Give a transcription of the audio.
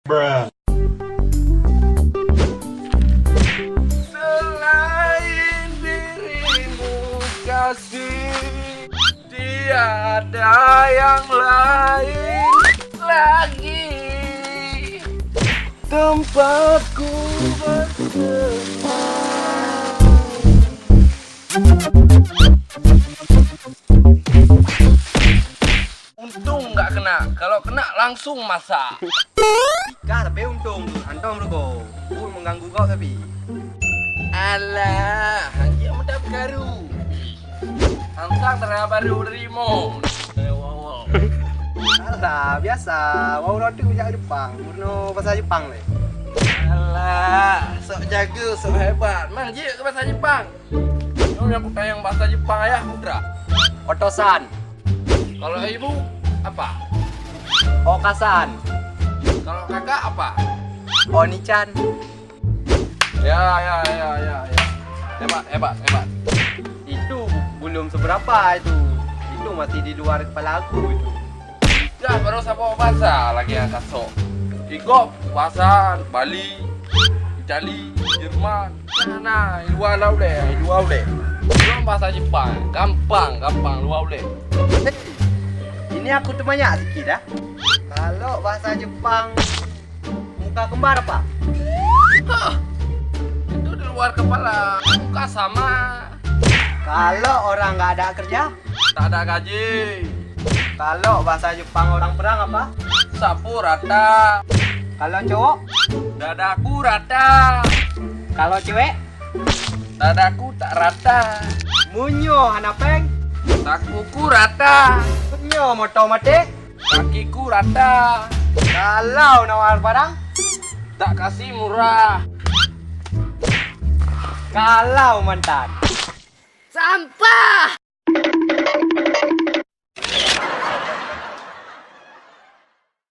Bruh. Selain dirimu kasih, tiada yang lain lagi tempatku Untung nggak kena, kalau kena langsung masak. Kah, tapi untung antum rugo. Mengganggu kau tapi. Alah, hanya muda baru. Antang terang baru derimo. Wow. Alah, biasa. Wau roti punya Jepang. Murno bahasa Jepang le. Alah, sok jago, sok hebat. Mang je ke bahasa Jepang. Yang bukan yang bahasa Jepang ayah putra. Otosan, Kalau ibu apa? Okasan, Kalau kakak apa? Onichan. Ya. Hebat. Itu belum seberapa itu. Itu masih di luar kepala aku itu. Dah baru sama bahasa lagi yang kasok. Igop bahasa Bali, Itali, Jerman. Nah, luar deh. Belum bahasa Jepang, gampang luar deh. Ini aku tuh banyak sikit dah. Kalau bahasa Jepang muka kembar apa? Itu di luar kepala, muka sama, Kalau orang nggak ada kerja? tak ada gaji, Kalau bahasa Jepang orang perang apa? sapu rata, Kalau cowok? dadaku rata, Kalau cewek? dadaku tak rata, Munyo hanapeng? tak kuku rata, Munyo moto mate? kakiku rata, Kalau nawar barang? tak kasih murah. Kalau mantan? Sampah!